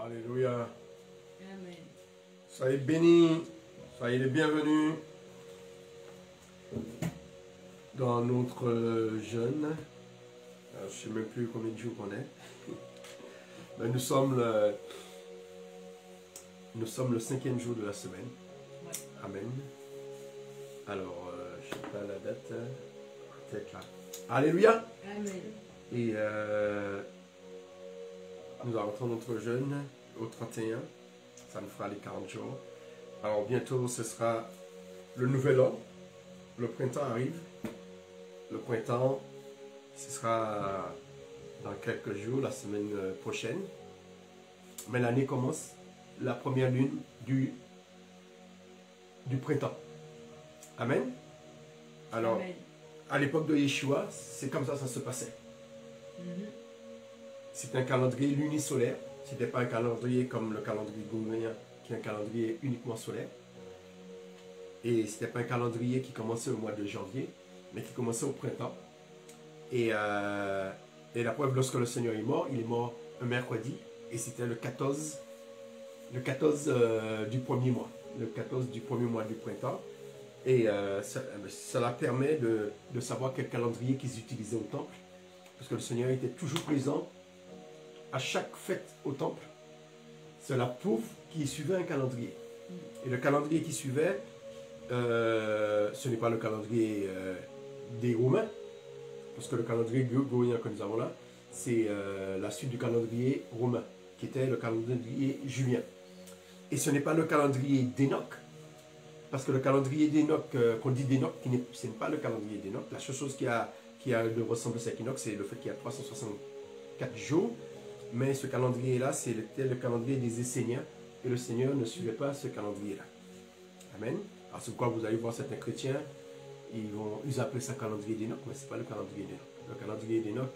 Alléluia. Amen. Soyez bénis, soyez les bienvenus dans notre jeûne. Je ne sais même plus combien de jours on est. Mais nous sommes le 5e jour de la semaine. Ouais. Amen. Alors, je ne sais pas la date. Peut-être là. Alléluia. Amen. Et nous arrêtons notre jeûne au 31. Ça nous fera les 40 jours. Alors bientôt ce sera le nouvel an. Le printemps arrive. Le printemps, ce sera dans quelques jours, la semaine prochaine. Mais l'année commence la première lune du printemps. Amen. Alors, Amen. à l'époque de Yeshua, c'est comme ça se passait. C'était un calendrier lunisolaire. Ce n'était pas un calendrier comme le calendrier grégorien, qui est un calendrier uniquement solaire. Et ce n'était pas un calendrier qui commençait au mois de janvier, mais qui commençait au printemps. Et la preuve, lorsque le Seigneur est mort un mercredi, et c'était le 14 du premier mois. Le 14 du premier mois du printemps. Et cela permet de savoir quel calendrier qu'ils utilisaient au temple. Parce que le Seigneur était toujours présent à chaque fête au temple. Cela prouve qu'il suivait un calendrier. Et le calendrier qu'il suivait, ce n'est pas le calendrier des Romains, parce que le calendrier grégorien que nous avons là, c'est la suite du calendrier romain, qui était le calendrier julien. Et ce n'est pas le calendrier d'Enoch, parce que le calendrier d'Enoch, qu'on dit d'Enoch, ce n'est pas le calendrier d'Enoch. La seule chose qui a de ressemblance à Enoch, c'est le fait qu'il y a 364 jours. Mais ce calendrier-là, c'était le calendrier des Esséniens. Et le Seigneur ne suivait pas ce calendrier-là. Amen. Alors, c'est pourquoi vous allez voir certains chrétiens, ils appellent ça calendrier d'Enoch, mais ce n'est pas le calendrier d'Enoch. Le calendrier d'Enoch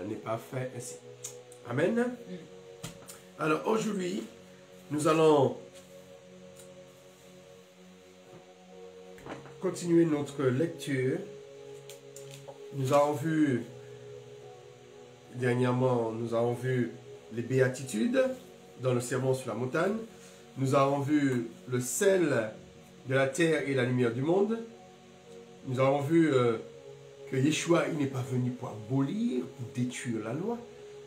n'est pas fait ainsi. Amen. Alors, aujourd'hui, nous allons continuer notre lecture. Nous avons vu, dernièrement, les béatitudes dans le sermon sur la montagne. Nous avons vu le sel de la terre et la lumière du monde. Nous avons vu que Yeshua, il n'est pas venu pour abolir, pour détruire la loi,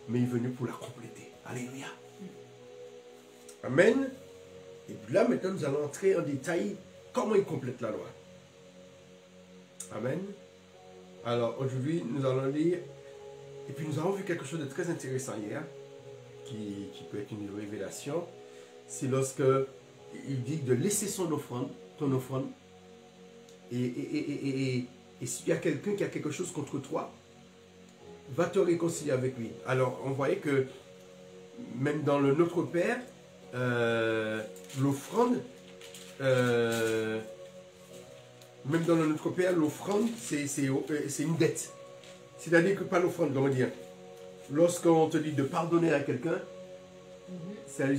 mais il est venu pour la compléter. Alléluia. Amen. Et puis là, maintenant, nous allons entrer en détail comment il complète la loi. Amen. Alors, aujourd'hui, nous allons lire, et puis nous avons vu quelque chose de très intéressant hier, qui peut être une révélation. C'est lorsque il dit de laisser ton offrande, et s'il y a quelqu'un qui a quelque chose contre toi, va te réconcilier avec lui. Alors, on voyait que, même dans le Notre Père, l'offrande, même dans le Notre Père, l'offrande, c'est une dette. C'est-à-dire que pas l'offrande, comment dire, lorsqu'on te dit de pardonner à quelqu'un, c'est-à-dire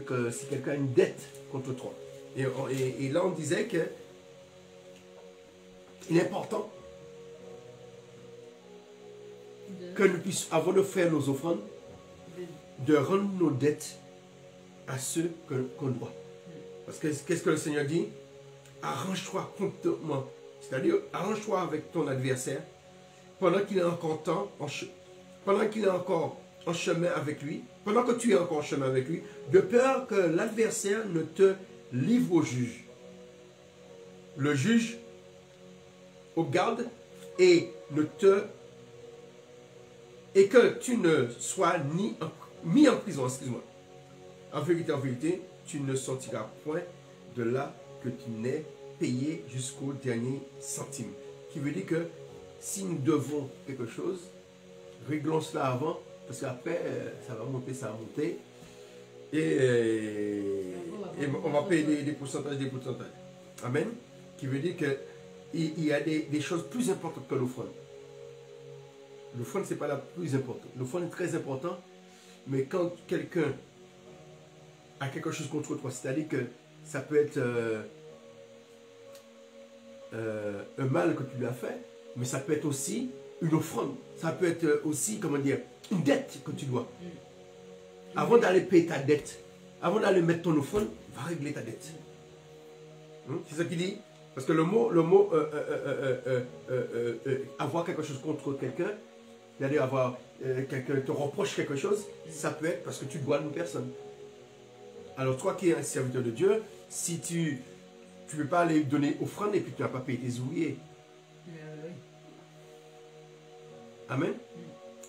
que si quelqu'un a une dette contre toi. Et là, on disait que il est important que nous puissions, avant de faire nos offrandes, de rendre nos dettes à ceux qu'on doit. Parce que qu'est-ce que le Seigneur dit? Arrange-toi contre moi. C'est-à-dire, arrange-toi avec ton adversaire pendant qu'il est encore pendant qu'il est encore en chemin avec lui, pendant que tu es encore en chemin avec lui, de peur que l'adversaire ne te livre au juge. Le juge au garde et que tu ne sois mis en prison, excuse-moi. En vérité, tu ne sortiras point de là que tu n'aies payé jusqu'au dernier centime. Qui veut dire que si nous devons quelque chose, réglons cela avant, parce qu'après, ça va monter, et on va payer des pourcentages. Amen. Qui veut dire qu'il y a des choses plus importantes que l'offrande. L'offrande, ce n'est pas la plus importante. L'offrande est très importante, mais quand quelqu'un a quelque chose contre toi, c'est-à-dire que ça peut être un mal que tu lui as fait, mais ça peut être aussi une offrande. Ça peut être aussi, comment dire, une dette que tu dois. Avant d'aller payer ta dette, avant d'aller mettre ton offrande, va régler ta dette. C'est ce qu'il dit. Parce que le mot avoir quelque chose contre quelqu'un, c'est-à-dire avoir quelqu'un te reproche quelque chose, ça peut être parce que tu dois à une personne. Alors toi qui es un serviteur de Dieu, si tu ne peux pas aller donner offrande et puis tu n'as pas payé tes ouvriers. Amen.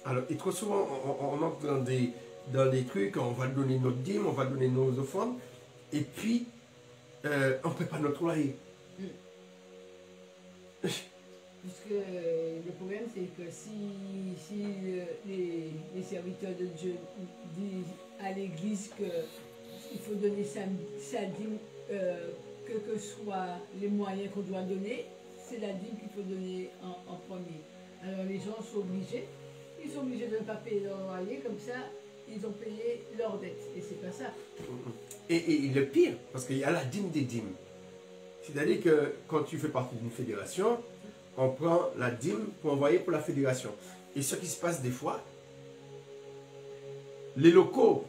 Alors, et trop souvent, on entre dans des trucs, on va donner notre dîme, on va donner nos offrandes, et puis on ne paie pas notre loyer. Parce que le problème, c'est que si les serviteurs de Dieu disent à l'église qu'il faut donner sa dîme, que soient les moyens qu'on doit donner, c'est la dîme qu'il faut donner en premier. Alors les gens sont obligés, ils sont obligés de ne pas payer leur loyer, comme ça, ils ont payé leur dette. Et c'est pas ça. Et le pire, parce qu'il y a la dîme des dîmes. C'est-à-dire que quand tu fais partie d'une fédération, on prend la dîme pour envoyer pour la fédération. Et ce qui se passe des fois, les locaux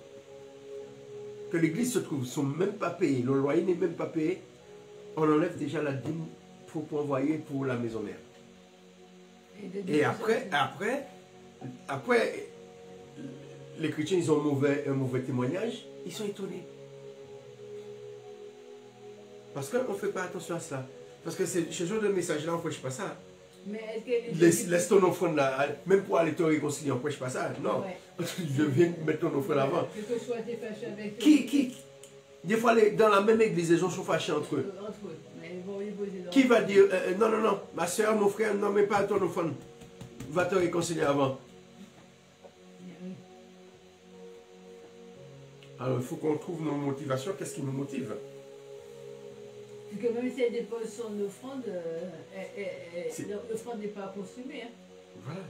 que l'église se trouve ne sont même pas payés, le loyer n'est même pas payé, on enlève déjà la dîme pour envoyer pour la maison mère. Et après, les chrétiens, ils ont un mauvais témoignage, ils sont étonnés. Parce qu'on ne fait pas attention à ça. Parce que ce genre de message-là, on ne prêche pas ça. Mais laisse ton offrande là, même pour aller te réconcilier, on ne prêche pas ça. Non. Ouais. Je viens mettre ton offrande avant. Que tu sois fâché avec qui des fois, dans la même église, les gens sont fâchés entre eux. Mais bon, qui va dire, non, ma soeur, mon frère, non, mais pas ton offrande. Va te réconcilier avant. Alors, il faut qu'on trouve nos motivations. Qu'est-ce qui nous motive? Parce que même si elle dépose son offrande, l'offrande n'est pas consumée. Hein. Voilà,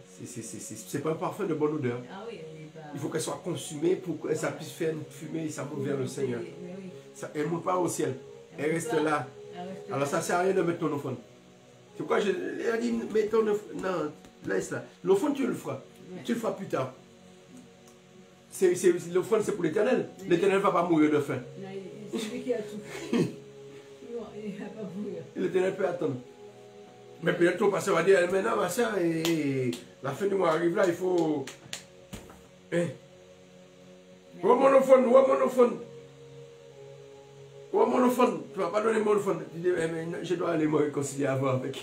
c'est pas un parfum de bonne odeur. Ah oui, pas... Il faut qu'elle soit consumée pour que ça puisse faire une fumée et ça monte vers le Seigneur. Oui. Elle ne monte pas au ciel, elle reste là. Alors ça ne sert à rien de mettre ton offrande. C'est pourquoi je ai dit, mets ton offrande. Non, laisse là. L'offrande, tu le feras. Ouais. Tu le feras plus tard. L'offrande, c'est pour l'Éternel. L'Éternel ne va pas mourir de faim. C'est lui qui a tout. Non, il ne va pas mourir. L'Éternel peut attendre. Mais peut-être ton pasteur va dire, maintenant ma soeur, la fin du mois arrive là, il faut... Où est mon offrande? Où est mon offrande? Où est mon offrande? Tu ne vas pas donner mon offrande. Tu dis, je dois aller me réconcilier avant avec...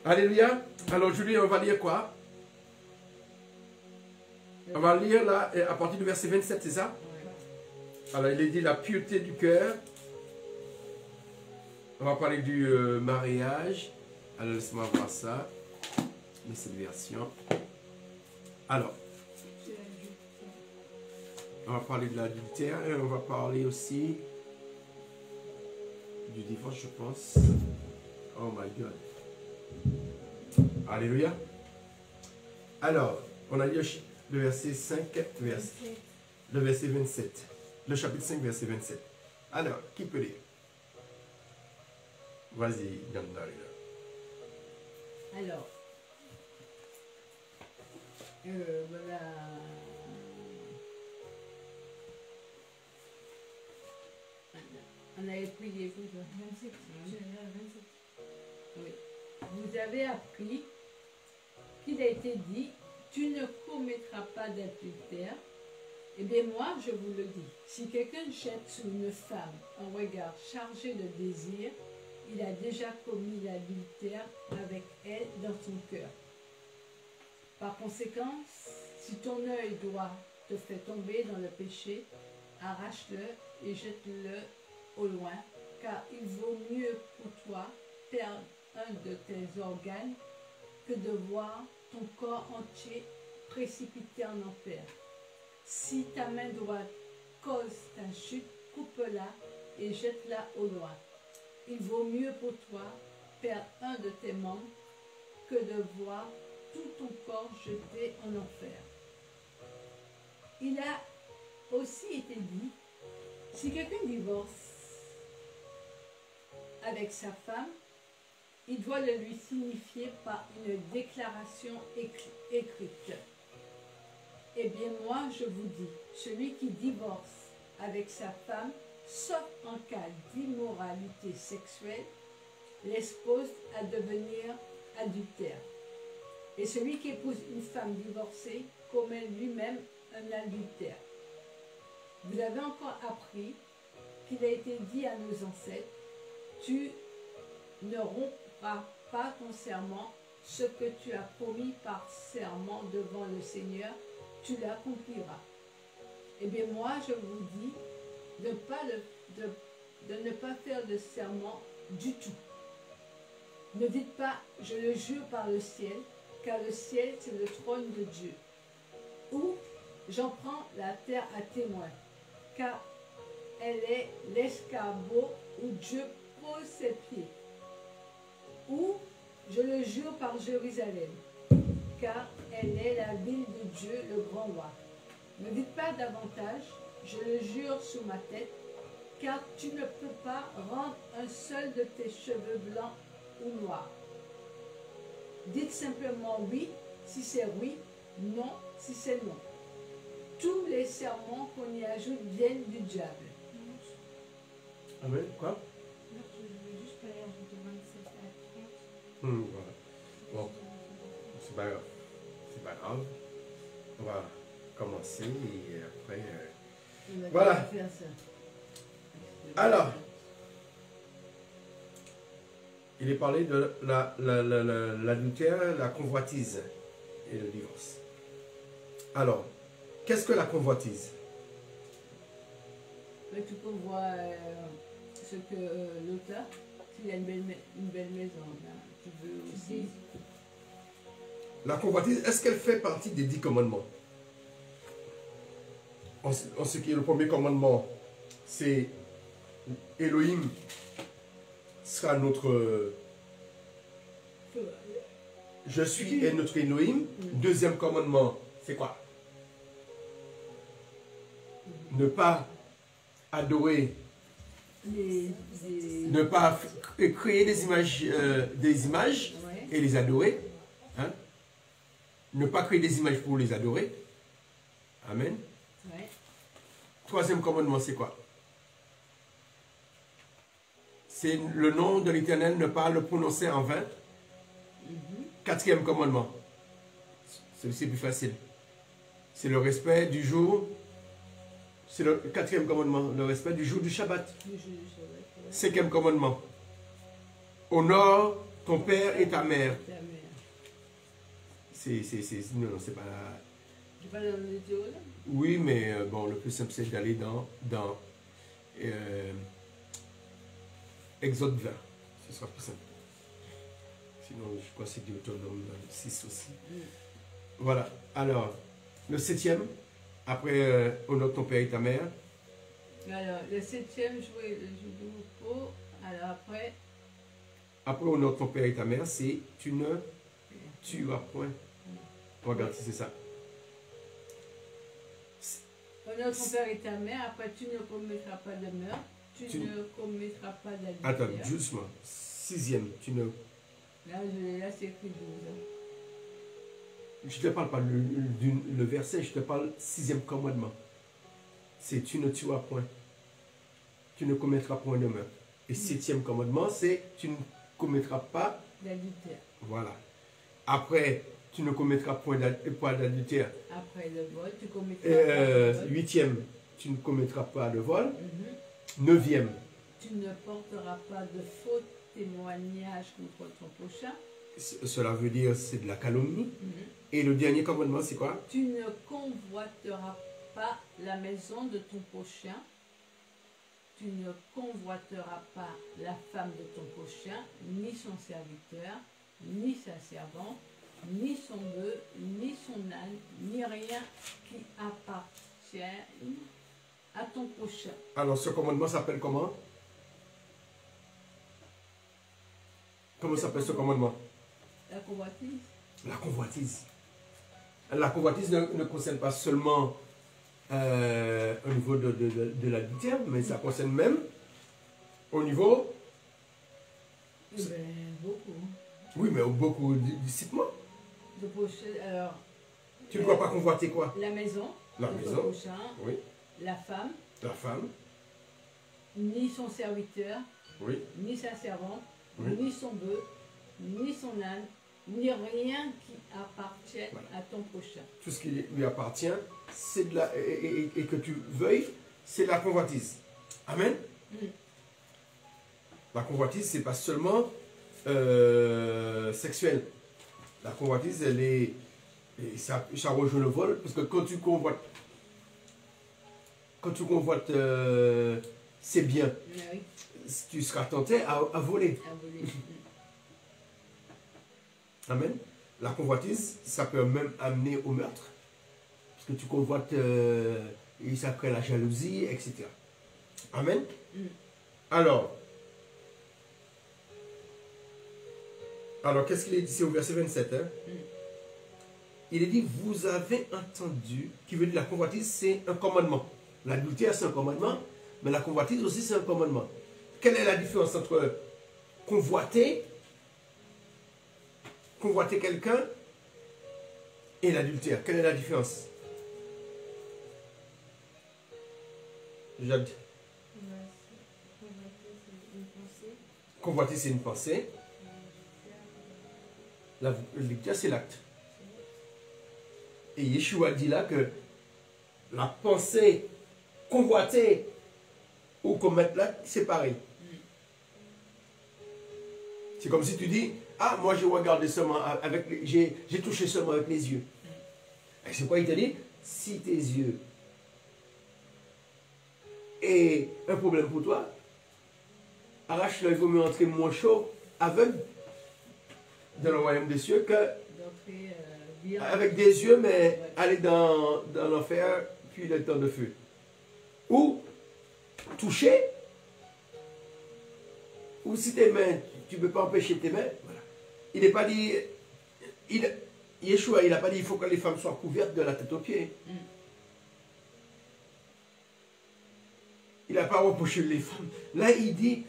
Alléluia. Alors Julie, on va lire quoi? On va lire là, à partir du verset 27, c'est ça? Alors il est dit la pureté du cœur. On va parler du mariage. Alors laisse-moi voir ça. Mais cette version. Alors. On va parler de l'adultère et on va parler aussi du divorce, je pense. Oh my God. Alléluia. Alors, on a lu le verset 5, le verset 27. Le chapitre 5, verset 27. Alors, qui peut lire? Vas-y, Yandari. Alors, voilà. On avait prié, 27. Oui. Vous avez appris qu'il a été dit, tu ne commettras pas d'adultère. Eh bien moi, je vous le dis, si quelqu'un jette sur une femme un regard chargé de désir, il a déjà commis l'adultère avec elle dans son cœur. Par conséquent, si ton œil droit te fait tomber dans le péché, arrache-le et jette-le au loin, car il vaut mieux pour toi perdre un de tes organes que de voir ton corps entier précipité en enfer. Si ta main droite cause ta chute, coupe-la et jette-la au loin. Il vaut mieux pour toi perdre un de tes membres que de voir tout ton corps jeté en enfer. Il a aussi été dit, si quelqu'un divorce avec sa femme, il doit le lui signifier par une déclaration écrite. Eh bien moi, je vous dis, celui qui divorce avec sa femme, sauf en cas d'immoralité sexuelle, l'expose à devenir adultère. Et celui qui épouse une femme divorcée commet lui-même un adultère. Vous avez encore appris qu'il a été dit à nos ancêtres, tu ne rompras pas ton serment, ce que tu as promis par serment devant le Seigneur, tu l'accompliras. Eh bien moi, je vous dis de ne pas faire de serment du tout. Ne dites pas, je le jure par le ciel, car le ciel, c'est le trône de Dieu. Ou, j'en prends la terre à témoin, car elle est l'escabeau où Dieu pose ses pieds. Ou, je le jure par Jérusalem, car elle est la ville de Dieu, le grand roi. Ne dites pas davantage, je le jure sous ma tête, car tu ne peux pas rendre un seul de tes cheveux blancs ou noirs. Dites simplement oui, si c'est oui, non, si c'est non. Tous les serments qu'on y ajoute viennent du diable. Amen. Quoi? Non, je veux juste pas aller ajouter 27 à 30. Voilà. Bon, c'est pas grave. C'est pas grave. On va commencer et après. On va Voilà. faire ça. Alors, il est parlé de l'adultère, la convoitise et le divorce. Alors, qu'est-ce que la convoitise? Mais tu convois ce que l'auteur, s'il a une belle maison, là, tu veux aussi. La convoitise, est-ce qu'elle fait partie des 10 commandements? En ce qui est le premier commandement, c'est Elohim sera notre... Je suis et notre Elohim. Deuxième commandement, c'est quoi? Ne pas adorer, ne pas créer des images Ouais. et les adorer. Hein? Ne pas créer des images pour les adorer. Amen. Ouais. Troisième commandement, c'est quoi? C'est le nom de l'Éternel, ne pas le prononcer en vain. Quatrième commandement, celui-ci est plus facile. C'est le respect du jour. C'est le quatrième commandement, le respect du jour du Shabbat. Cinquième commandement, honore ton père et ta mère. Ta mère. Non, c'est pas... Tu vas dans le Théodore? Oui, mais bon, le plus simple, c'est d'aller dans Exode 20. Ce sera plus simple. Sinon, je crois que c'est Deutéronome 6 aussi. Voilà. Alors, le septième, après, honore ton père et ta mère. Alors, le septième, jouer le jeu de repos. Alors après, Après, honore ton père et ta mère, c'est tu ne tueras point. Regarde si c'est ça. honore ton père et ta mère. Après, tu ne commettras pas de meurtre. Tu Tu- ne commettras pas d'adultère. Attends, doucement. Sixième, tu ne... Là, c'est écrit 12. Je ne te parle pas le verset, je te parle sixième commandement. C'est tu ne tueras point. Tu ne commettras point de meurtre. Et septième commandement, c'est tu ne commettras pas. D'adultère. Voilà. Après, tu ne commettras point d'adultère. Après le vol, tu commettras pas de vol. Huitième, tu ne commettras pas de vol. Mhm. Neuvième, Tu ne porteras pas de faux témoignage contre ton prochain. cela veut dire c'est de la calomnie. Mhm. Et le dernier commandement, c'est quoi? Tu ne convoiteras pas la maison de ton prochain. Tu ne convoiteras pas la femme de ton prochain, ni son serviteur, ni sa servante, ni son bœuf, ni son âne, ni rien qui appartient à ton prochain. Alors, ce commandement s'appelle comment? Comment s'appelle ce commandement? La convoitise. La convoitise. La convoitise ne concerne pas seulement au niveau de l'adultère, mais ça concerne même au niveau... Eh ben, beaucoup. Oui, mais beaucoup, dites-moi. De prochain, alors, Tu ne dois pas convoiter quoi? La maison. La de ton maison. prochain, Oui. la femme, La femme. ni son serviteur, Oui. ni sa servante, Oui. ni son bœuf, ni son âne, ni rien qui appartienne Voilà. à ton prochain. Tout ce qui lui appartient, c'est de la, et que tu veuilles, c'est la convoitise. Amen. Mm. La convoitise, c'est pas seulement sexuel. La convoitise, elle est, et ça rejoint le vol, parce que quand tu convoites c'est bien, Ah oui, tu seras tenté à voler. à voler. Amen. La convoitise, ça peut même amener au meurtre. Parce que tu convoites, et ça crée la jalousie, etc. Amen. Mm. Alors, qu'est-ce qu'il est dit? C'est au verset 27. Hein? Mm. Il est dit, vous avez entendu, qui veut dire la convoitise, c'est un commandement. L'adultère, c'est un commandement, mais la convoitise aussi, c'est un commandement. Quelle est la différence entre convoiter quelqu'un et l'adultère? Quelle est la différence? Jade. Convoiter, c'est une pensée. L'adultère, c'est l'acte. Et Yeshua dit là que la pensée convoiter ou commettre l'acte, c'est pareil. C'est comme si tu dis, ah, moi j'ai regardé seulement avec, j'ai touché seulement avec les yeux. Et c'est quoi il te dit? Si tes yeux est un problème pour toi, arrache-le, il vaut mieux entrer moins chaud, aveugle, dans le royaume des cieux, que D'entrer bien. avec des yeux, mais Ouais. aller dans l'enfer, puis le temps de feu. Ou toucher, ou si tes mains, tu ne peux pas empêcher tes mains, voilà. Il n'est pas dit, Yeshua, il n'a pas dit il faut que les femmes soient couvertes de la tête aux pieds. Mm. Il n'a pas reproché les femmes. Là, il dit,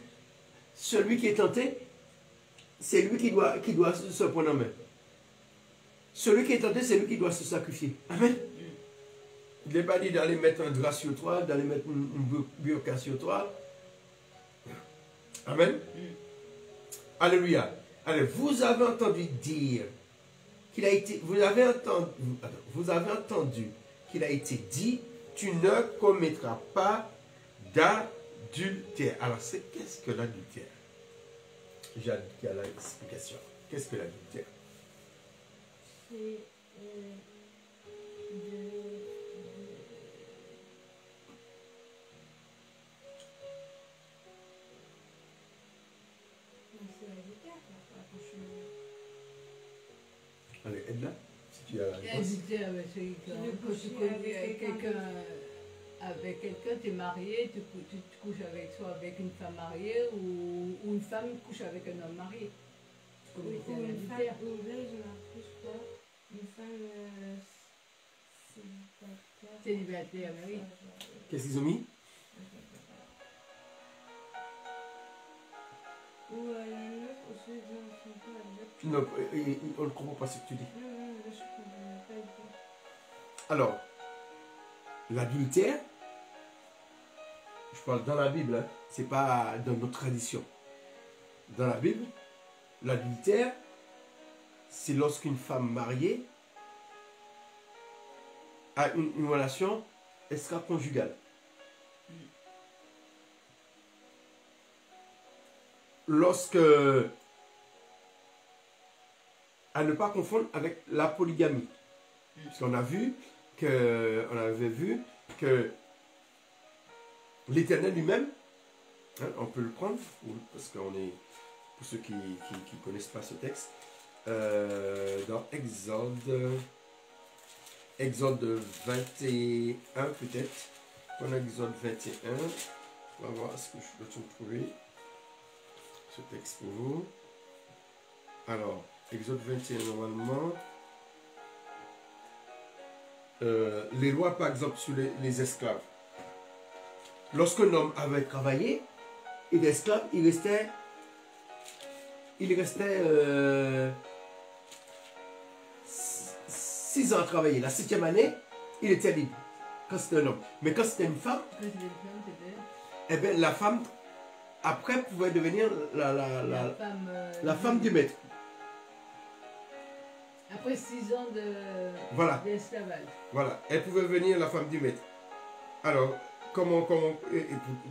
celui qui est tenté, c'est lui qui doit se prendre en main. Celui qui est tenté, c'est lui qui doit se sacrifier. Amen. Il n'est pas dit d'aller mettre un drap sur toi, d'aller mettre une burqa sur toi. Amen. Alléluia. Allez, vous avez entendu dire qu'il a été, vous avez entendu qu'il a été dit, tu ne commettras pas d'adultère. Alors, qu'est-ce que l'adultère? J'ai l'explication. Qu'est-ce que l'adultère? C'est c'est la guitare, quoi, franchement. Allez, aide-la. Si tu as la réponse. L'adultère, c'est quand tu connais quelqu'un avec quelqu'un, tu es marié, tu te couches soit avec une femme mariée ou une femme couche avec un homme marié. Tu Ou commets une femme, l'adultère. ou là, je marque, je crois, une femme Célibataire, oui. Qu'est-ce qu'ils ont mis? Ou la meuf, aussi, dans son père, Non, on ne comprend pas ce que tu dis. non, là, je comprends pas du tout. Alors, l'adultère, je parle dans la Bible, hein, c'est pas dans notre tradition. Dans la Bible, l'adultère, c'est lorsqu'une femme mariée a une relation extra-conjugale. Lorsque, à ne pas confondre avec la polygamie. Puisqu'on a vu on avait vu que l'Éternel lui-même, hein, on peut le prendre, parce qu'on est, pour ceux qui ne connaissent pas ce texte, dans Exode 21 peut-être, on a Exode 21, on va voir ce que je peux trouver, ce texte pour vous. Alors, Exode 21 normalement, les lois par exemple sur les esclaves. Lorsqu'un homme avait travaillé, il est esclave, il restait 7 6 ans à travailler. La 7e année, il était libre. Quand c'était un homme. Mais quand c'était une femme, Quand c'était une femme, c'était eh bien, la femme, après, pouvait devenir la femme du maître. Après 6 ans Voilà. d'esclavage. Voilà. Elle pouvait devenir la femme du maître. Alors, et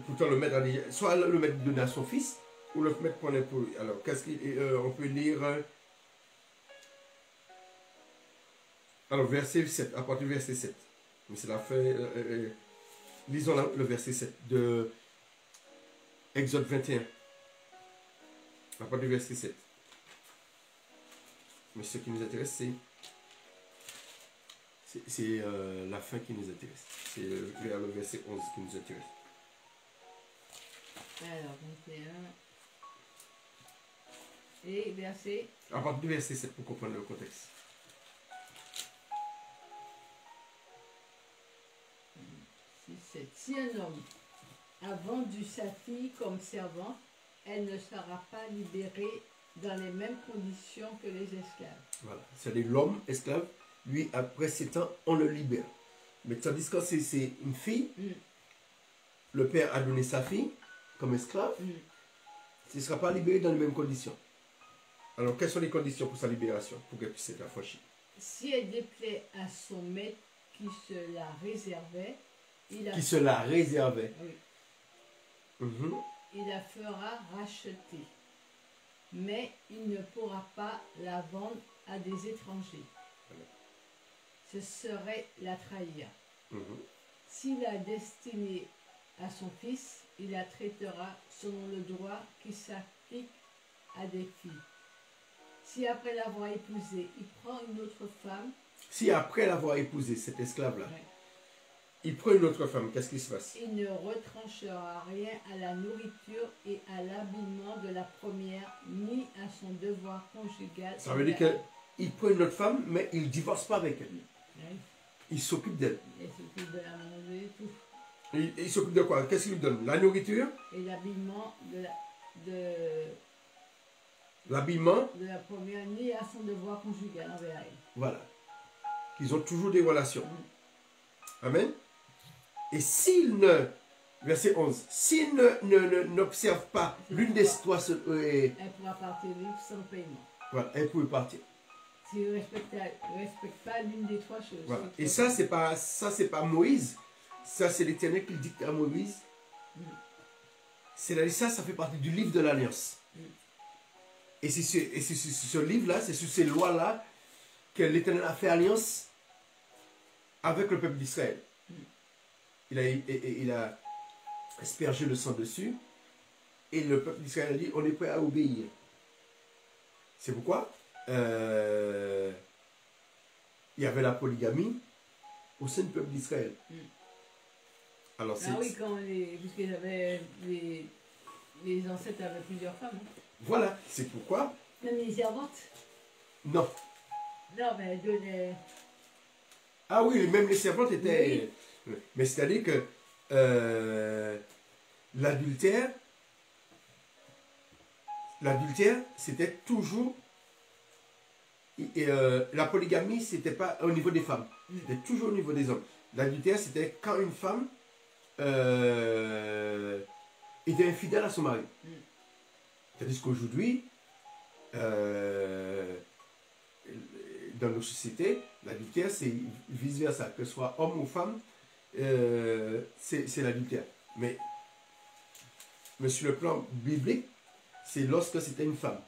pourtant le maître a dit, soit le maître donnait à son fils, ou le maître prenait pour lui. Alors, qu'est-ce qu'on peut lire alors, verset 7, à partir du verset 7. Mais c'est la fin. Lisons le verset 7 de Exode 21. À partir du verset 7. Mais ce qui nous intéresse, c'est la fin qui nous intéresse. C'est vers le verset 11 qui nous intéresse. Alors, 21. Et verset. À partir du verset 7 pour comprendre le contexte. Si un homme a vendu sa fille comme servante, elle ne sera pas libérée dans les mêmes conditions que les esclaves. Voilà. C'est-à-dire l'homme esclave, lui, après 7 ans, on le libère. Mais tandis que c'est une fille, le père a donné sa fille comme esclave, elle ne sera pas libérée dans les mêmes conditions. Alors, quelles sont les conditions pour sa libération, pour qu'elle puisse être affranchie? Si elle déplaît à son maître qui se la réservait, il la fera racheter. Mais il ne pourra pas la vendre à des étrangers. Ce serait la trahir. S'il la destinée à son fils, il la traitera selon le droit qui s'applique à des filles. Si après l'avoir épousée, il prend une autre femme. Si après l'avoir épousé, cet esclave-là, il prend une autre femme, qu'est-ce qui se passe? Il ne retranchera rien à la nourriture et à l'habillement de la première, ni à son devoir conjugal. Ça veut dire qu'il prend une autre femme, mais il ne divorce pas avec elle. Oui. Il s'occupe d'elle. Il s'occupe de la manger et tout. Il s'occupe de quoi? Qu'est-ce qu'il lui donne? La nourriture? Et l'habillement de L'habillement? de la première, ni à son devoir conjugal envers elle. Voilà. Ils ont toujours des relations. Amen. Et s'il ne, verset 11, s'il n'observe pas l'une des trois, Elle pourra partir libre sans paiement. voilà, elle pouvait partir. S'il ne respecte pas l'une des trois choses. Voilà. Et ça, c'est pas Moïse. Ça, c'est l'Éternel qui le dicte à Moïse. C'est-à-dire ça fait partie du livre de l'Alliance. Et c'est ce livre-là, c'est sur ces lois-là que l'Éternel a fait alliance avec le peuple d'Israël. Il a aspergé le sang dessus et le peuple d'Israël a dit on est prêt à obéir. C'est pourquoi il y avait la polygamie au sein du peuple d'Israël. Alors, oui, puisqu'ils avaient les ancêtres avaient plusieurs femmes. Voilà, c'est pourquoi. Même les servantes. Non. Non, mais elles donnaient. Ah oui, même les servantes étaient. Oui. Mais c'est-à-dire que l'adultère, c'était toujours. La polygamie, c'était pas au niveau des femmes, c'était toujours au niveau des hommes. L'adultère, c'était quand une femme était infidèle à son mari. Tandis qu'aujourd'hui, dans nos sociétés, l'adultère, c'est vice-versa, que ce soit homme ou femme, c'est l'adultère. Mais sur le plan biblique, c'est lorsque c'était une femme.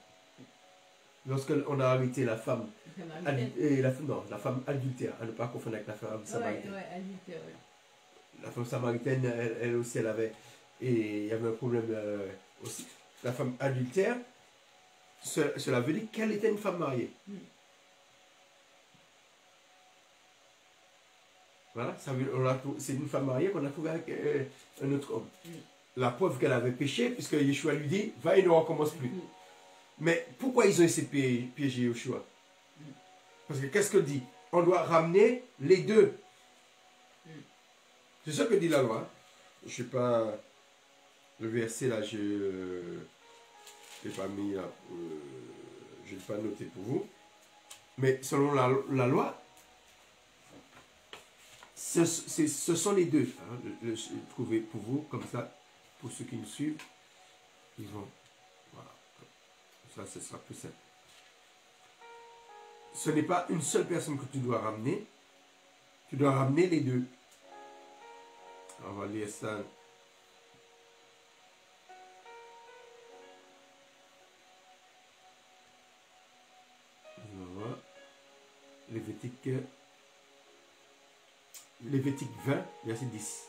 Lorsqu'on a arrêté la femme, la femme adultère, à ne pas confondre avec la femme samaritaine. La femme samaritaine, elle aussi, elle avait, et il y avait un problème aussi. La femme adultère, cela veut dire qu'elle était une femme mariée. Voilà, c'est une femme mariée qu'on a trouvée avec un autre homme. La preuve qu'elle avait péché, puisque Yeshua lui dit, va et ne recommence plus. Mais pourquoi ils ont essayé de piéger Yeshua? Parce que qu'est-ce que dit? On doit ramener les deux. C'est ce que dit la loi. Je ne sais pas, le verset là, je ne l'ai pas mis là, je ne l'ai pas noté pour vous. Mais selon la loi, ce sont les deux. Hein, trouvez pour vous, comme ça, pour ceux qui nous suivent, ils vont. Voilà. Ça, ce sera plus simple. Ce n'est pas une seule personne que tu dois ramener. Tu dois ramener les deux. On va lire ça. Voilà. Lévitique 20, verset 10.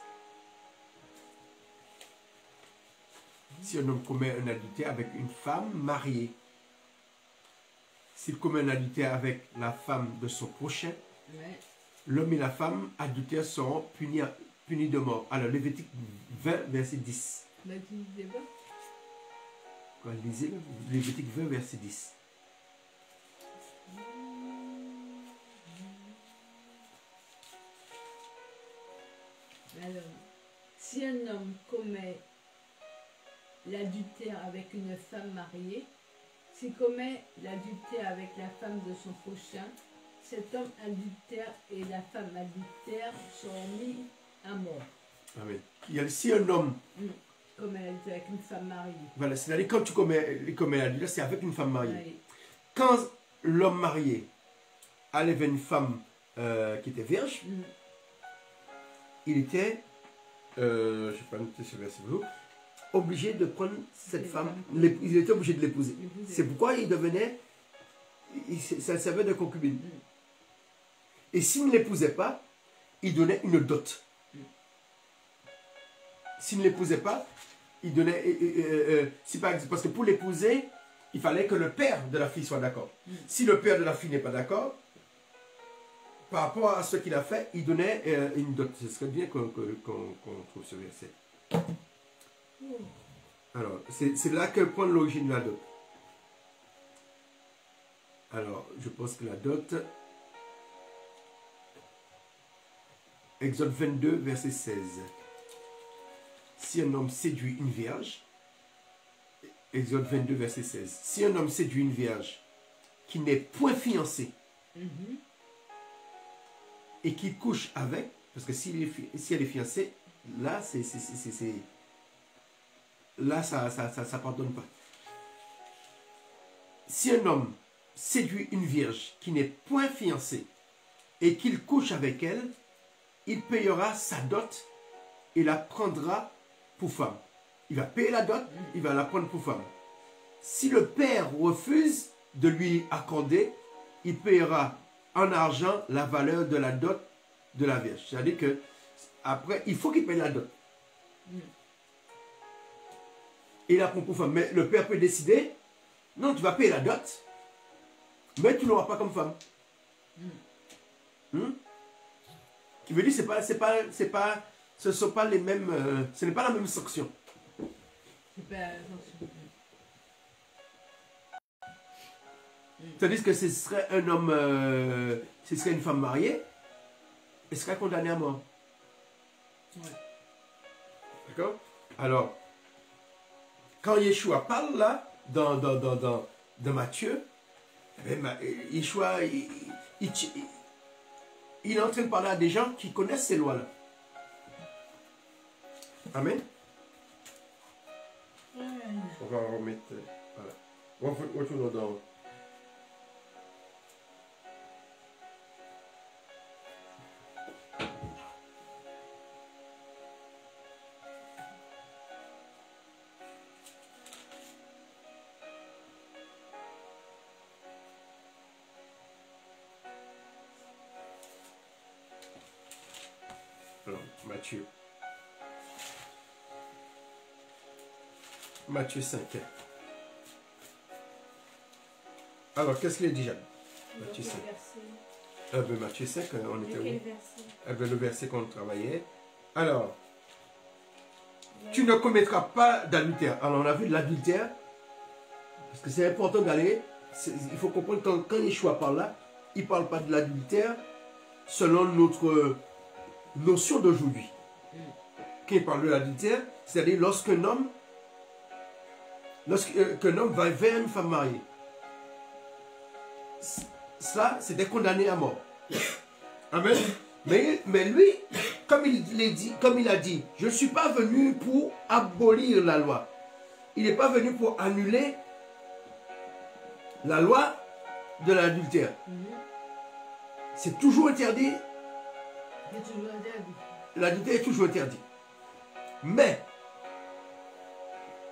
Si un homme commet un adultère avec une femme mariée, s'il commet un adultère avec la femme de son prochain, Ouais. l'homme et la femme adultères seront punis de mort. Alors, Lévitique 20, verset 10. Bah, tu disais pas. Quoi, lisez-le. Lévitique 20, verset 10. Alors, si un homme commet l'adultère avec une femme mariée, s'il commet l'adultère avec la femme de son prochain, cet homme adultère et la femme adultère seront mis à mort. Amen. Si un homme, Commet l'adultère avec une femme mariée. voilà, c'est-à-dire quand tu commets l'adultère, c'est avec une femme mariée. Ouais. Quand l'homme marié allait vers une femme qui était vierge, il était, je ne sais pas noter ce verset, obligé de prendre cette femme, il était obligé de l'épouser. C'est pourquoi il devenait, ça servait de concubine. Et s'il ne l'épousait pas, il donnait une dot. S'il ne l'épousait pas, il donnait, si par exemple, parce que pour l'épouser, il fallait que le père de la fille soit d'accord. Si le père de la fille n'est pas d'accord, par rapport à ce qu'il a fait, il donnait une dot. Ce serait bien qu'on trouve ce verset. Alors, c'est là que prend l'origine de la dot. Alors, je pense que la dot, Exode 22, verset 16. Si un homme séduit une vierge, Exode 22, verset 16. Si un homme séduit une vierge qui n'est point fiancée et qui couche avec, parce que si elle est fiancée, là, là, ça pardonne pas. Si un homme séduit une vierge qui n'est point fiancée et qu'il couche avec elle, il payera sa dot et la prendra pour femme. Il va payer la dot, il va la prendre pour femme. Si le père refuse de lui accorder, il payera en argent la valeur de la dot de la vierge. C'est-à-dire que après, il faut qu'il paye la dot. Il la prend pour femme. Mais le père peut décider, non, tu vas payer la dot, mais tu ne l'auras pas comme femme. Qui veut dire ce ne sont pas les mêmes, ce n'est pas la même sanction. C'est pas attention. C'est-à-dire que ce serait un homme, ce serait une femme mariée, elle serait condamnée à mort. Ouais. D'accord? Alors, quand Yeshua parle là, dans Matthieu, Yeshua, il est en train de parler à des gens qui connaissent ces lois-là. Amen. On va remettre. Voilà. On va retourner dans. Alors, Matthieu. Matthieu 5. Alors, qu'est-ce qu'il est déjà? Matthieu 5. Matthieu 5, on était où? Le verset qu'on travaillait. Alors, tu ne commettras pas d'adultère. Alors, on a vu de l'adultère, parce que c'est important d'aller. Il faut comprendre que quand Yeshua parle là, il ne parle pas de l'adultère selon notre notion d'aujourd'hui. Quand il parle de l'adultère, c'est-à-dire lorsqu'un homme va vers une femme mariée. Ça, c'était condamné à mort. Amen. Mais lui, comme il a dit, je ne suis pas venu pour abolir la loi. Il n'est pas venu pour annuler la loi de l'adultère. C'est toujours interdit. C'est toujours interdit. L'adultère est toujours interdit. Mais,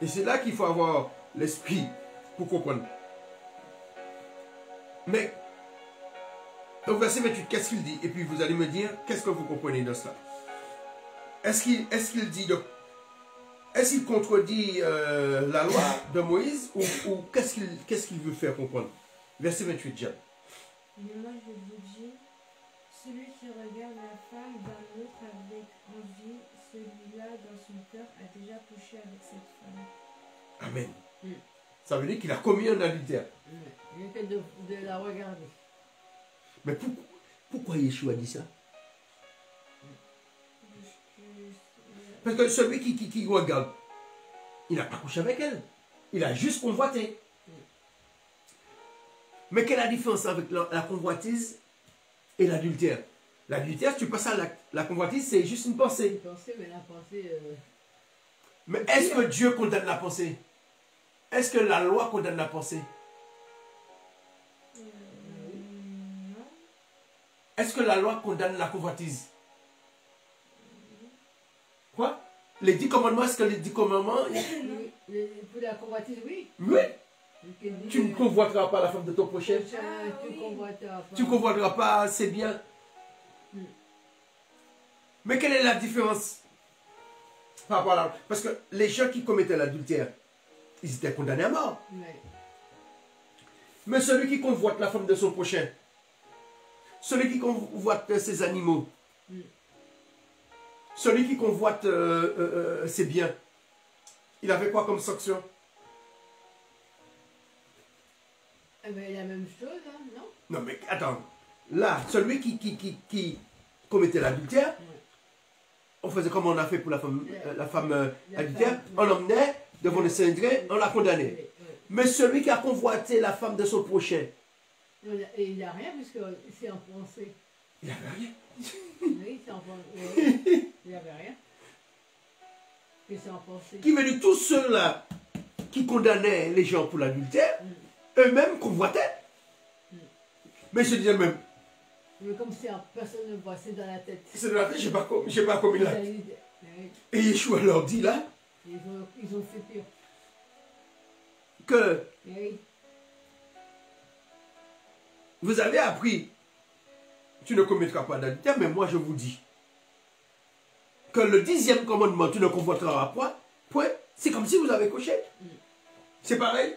et c'est là qu'il faut avoir l'esprit pour comprendre. Mais, au verset 28, qu'est-ce qu'il dit? Et puis vous allez me dire, qu'est-ce que vous comprenez de cela? Est-ce qu'il dit, est-ce qu'il contredit la loi de Moïse ou qu'est-ce qu'il veut faire comprendre? Verset 28, Jean. Mais moi je vous dis, celui qui regarde la femme d'un autre avec envie, celui-là dans son cœur a déjà couché avec cette femme. Amen. Mm. Ça veut dire qu'il a commis un adultère. Il était de la regarder. Mais pourquoi Yeshua dit ça? Parce que celui qui regarde, il n'a pas couché avec elle. Il a juste convoité. Mais quelle est la différence avec la convoitise et l'adultère? L'adultère, tu passes à la convoitise, c'est juste une pensée. Une pensée, mais la pensée... Mais est-ce que Dieu condamne la pensée? Est-ce que la loi condamne la pensée? Non. Est-ce que la loi condamne la convoitise? Quoi? Les 10 commandements, est-ce que les 10 commandements... Pour la convoitise, oui. Oui. Tu ne convoiteras pas la femme de ton prochain. Tu convoiteras pas. Tu ne convoiteras pas, c'est bien. Mais quelle est la différence par rapport à la... Parce que les gens qui commettaient l'adultère, ils étaient condamnés à mort. Ouais. Mais celui qui convoite la femme de son prochain, celui qui convoite ses animaux, celui qui convoite ses biens, il avait quoi comme sanction? Eh ben, la même chose, hein, non? Non mais attends, là, celui qui commettait l'adultère, on faisait comme on a fait pour la femme adultère, on l'emmenait devant le Saint-Gré, on l'a condamné. Oui, oui. Mais celui qui a convoité la femme de son prochain, Et il n'y a rien, puisque c'est en pensée. il n'avait rien. Oui, c'est en pensée. Oui, il n'y avait rien. Que c'est en pensée. Qui veut dire tous ceux-là qui condamnaient les gens pour l'adultère, eux-mêmes convoitaient. Mais ils se disaient même, Mais comme c'est personne ne voit, c'est dans la tête. c'est de la tête, j'ai pas commis là. Oui. Et Yeshua leur dit là Ils ont fait pire. que Oui. vous avez appris, tu ne commettras pas d'adultère, mais moi je vous dis que le 10e commandement, tu ne convoiteras pas, point, c'est comme si vous avez coché. C'est pareil.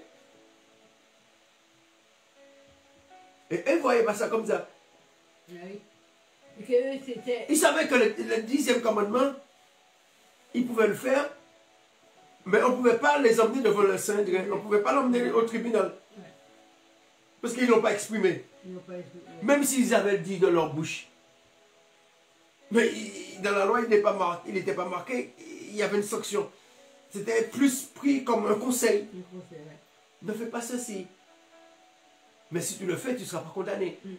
Et eux ne voyaient pas ça comme ça. Oui. Et que eux, c'était... Ils savaient que le 10e commandement, ils pouvaient le faire, mais on ne pouvait pas les emmener devant le Saint-Gré. On ne pouvait pas l'emmener au tribunal. Ouais. Parce qu'ils ne l'ont pas exprimé. Ils n'ont pas expliqué. Même s'ils avaient dit de leur bouche. Mais dans la loi, il n'était pas marqué, il y avait une sanction. C'était plus pris comme un conseil. Ils conseillent, ouais. Ne fais pas ceci. Mais si tu le fais, tu ne seras pas condamné. Oui.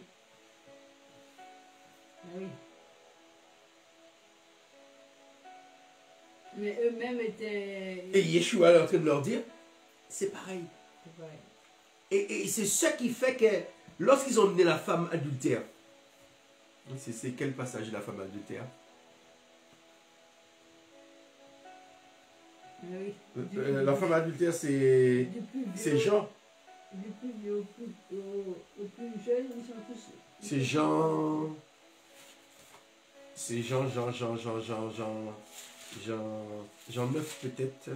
Mais eux-mêmes étaient... Et Yeshua est en train de leur dire, c'est pareil. C'est pareil. Et c'est ce qui fait que lorsqu'ils ont mené la femme adultère, c'est quel passage de la femme adultère? Oui. La femme adultère, c'est Du plus vieux- c'est Jean. Du plus vieux au plus jeune, ils sont tous... C'est Jean. C'est Jean 9 peut-être.